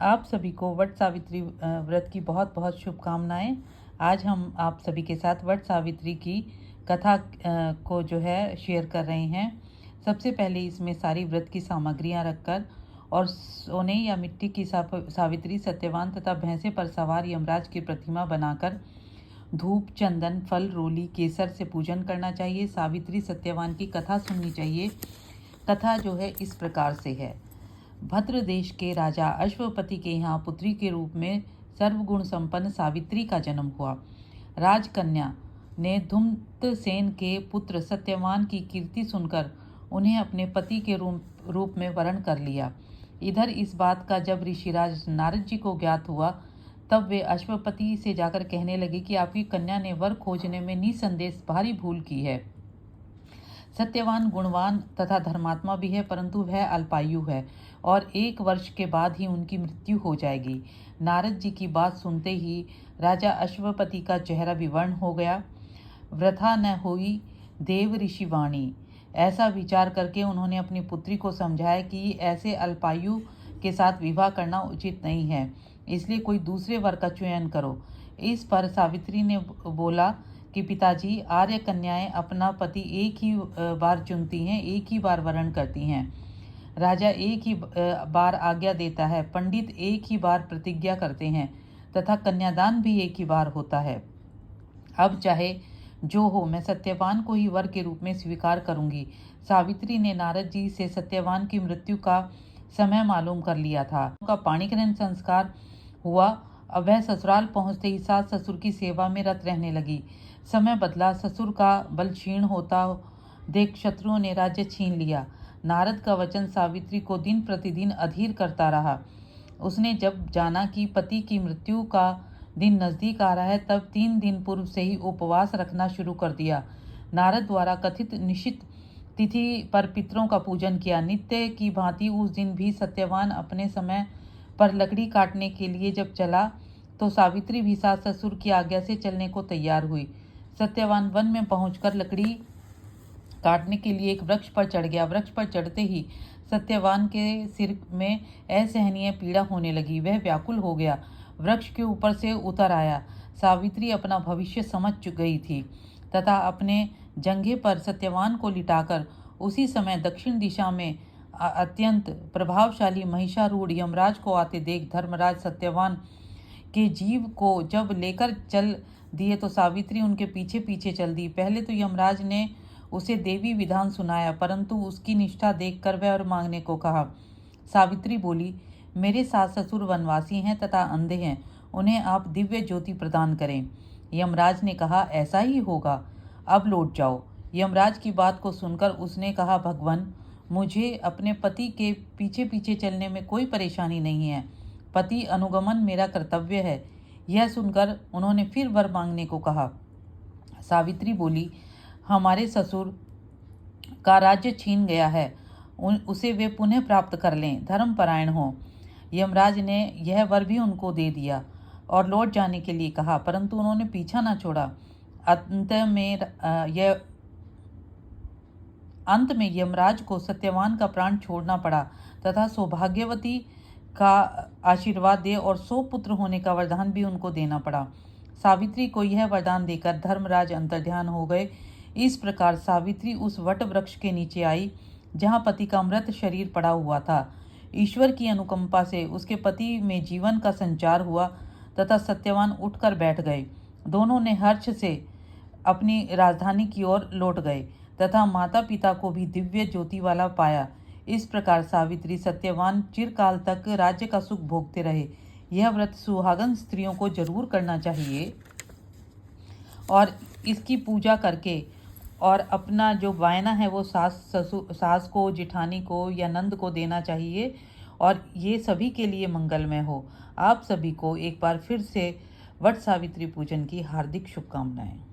आप सभी को वट सावित्री व्रत की बहुत बहुत शुभकामनाएं। आज हम आप सभी के साथ वट सावित्री की कथा को जो है शेयर कर रहे हैं। सबसे पहले इसमें सारी व्रत की सामग्रियां रखकर और सोने या मिट्टी की सावित्री, सत्यवान तथा भैंसे पर सवार यमराज की प्रतिमा बनाकर धूप, चंदन, फल, रोली, केसर से पूजन करना चाहिए। सावित्री सत्यवान की कथा सुननी चाहिए। कथा जो है इस प्रकार से है। भद्र देश के राजा अश्वपति के यहाँ पुत्री के रूप में सर्वगुण संपन्न सावित्री का जन्म हुआ। राजकन्या ने धूम्रसेन के पुत्र सत्यवान की कीर्ति सुनकर उन्हें अपने पति के रूप में वरण कर लिया। इधर इस बात का जब ऋषिराज नारद जी को ज्ञात हुआ, तब वे अश्वपति से जाकर कहने लगे कि आपकी कन्या ने वर खोजने में निसंदेह भारी भूल की है। सत्यवान गुणवान तथा धर्मात्मा भी है, परंतु वह अल्पायु है और 1 वर्ष के बाद ही उनकी मृत्यु हो जाएगी। नारद जी की बात सुनते ही राजा अश्वपति का चेहरा विवर्ण हो गया। वृथा न हुई देव ऋषि वाणी। ऐसा विचार करके उन्होंने अपनी पुत्री को समझाया कि ऐसे अल्पायु के साथ विवाह करना उचित नहीं है, इसलिए कोई दूसरे वर का चयन करो। इस पर सावित्री ने बोला कि पिताजी, आर्य कन्याएं अपना पति एक ही बार चुनती हैं, एक ही बार वरण करती हैं। राजा एक ही बार आज्ञा देता है, पंडित एक ही बार प्रतिज्ञा करते हैं तथा कन्यादान भी एक ही बार होता है। अब चाहे जो हो, मैं सत्यवान को ही वर के रूप में स्वीकार करूंगी। सावित्री ने नारद जी से सत्यवान की मृत्यु का समय मालूम कर लिया था। उनका पाणिग्रहण संस्कार हुआ। अब वह ससुराल पहुंचते ही सास ससुर की सेवा में रत रहने लगी। समय बदला। ससुर का बल क्षीण होता देख शत्रुओं ने राज्य छीन लिया। नारद का वचन सावित्री को दिन प्रतिदिन अधीर करता रहा। उसने जब जाना कि पति की मृत्यु का दिन नजदीक आ रहा है, तब 3 दिन पूर्व से ही उपवास रखना शुरू कर दिया। नारद द्वारा कथित निश्चित तिथि पर पितरों का पूजन किया। नित्य की भांति उस दिन भी सत्यवान अपने समय पर लकड़ी काटने के लिए जब चला, तो सावित्री भी सास ससुर की आज्ञा से चलने को तैयार हुई। सत्यवान वन में पहुंचकर लकड़ी काटने के लिए एक वृक्ष पर चढ़ गया। वृक्ष पर चढ़ते ही सत्यवान के सिर में असहनीय पीड़ा होने लगी। वह व्याकुल हो गया, वृक्ष के ऊपर से उतर आया। सावित्री अपना भविष्य समझ गई थी तथा अपने जंघे पर सत्यवान को लिटाकर उसी समय दक्षिण दिशा में अत्यंत प्रभावशाली महिषारूढ़ यमराज को आते देख धर्मराज सत्यवान के जीव को जब लेकर चल दिए, तो सावित्री उनके पीछे पीछे चल दी। पहले तो यमराज ने उसे देवी विधान सुनाया, परंतु उसकी निष्ठा देखकर वह और मांगने को कहा। सावित्री बोली, मेरे सास ससुर वनवासी हैं तथा अंधे हैं, उन्हें आप दिव्य ज्योति प्रदान करें। यमराज ने कहा, ऐसा ही होगा, अब लौट जाओ। यमराज की बात को सुनकर उसने कहा, भगवान, मुझे अपने पति के पीछे पीछे चलने में कोई परेशानी नहीं है। पति अनुगमन मेरा कर्तव्य है। यह सुनकर उन्होंने फिर वर मांगने को कहा। सावित्री बोली, हमारे ससुर का राज्य छीन गया है, उसे वे पुनः प्राप्त कर लें, धर्मपरायण हो। यमराज ने यह वर भी उनको दे दिया और लौट जाने के लिए कहा, परंतु उन्होंने पीछा न छोड़ा। अंत में यमराज को सत्यवान का प्राण छोड़ना पड़ा तथा सौभाग्यवती का आशीर्वाद दे और 100 पुत्र होने का वरदान भी उनको देना पड़ा। सावित्री को यह वरदान देकर धर्मराज अंतर्ध्यान हो गए। इस प्रकार सावित्री उस वट वृक्ष के नीचे आई जहां पति का मृत शरीर पड़ा हुआ था। ईश्वर की अनुकंपा से उसके पति में जीवन का संचार हुआ तथा सत्यवान उठकर बैठ गए। दोनों ने हर्ष से अपनी राजधानी की ओर लौट गए तथा माता पिता को भी दिव्य ज्योति वाला पाया। इस प्रकार सावित्री सत्यवान चिरकाल तक राज्य का सुख भोगते रहे। यह व्रत सुहागन स्त्रियों को जरूर करना चाहिए और इसकी पूजा करके और अपना जो वायना है वो सास को, जिठानी को या नंद को देना चाहिए और ये सभी के लिए मंगलमय हो। आप सभी को एक बार फिर से वट सावित्री पूजन की हार्दिक शुभकामनाएं।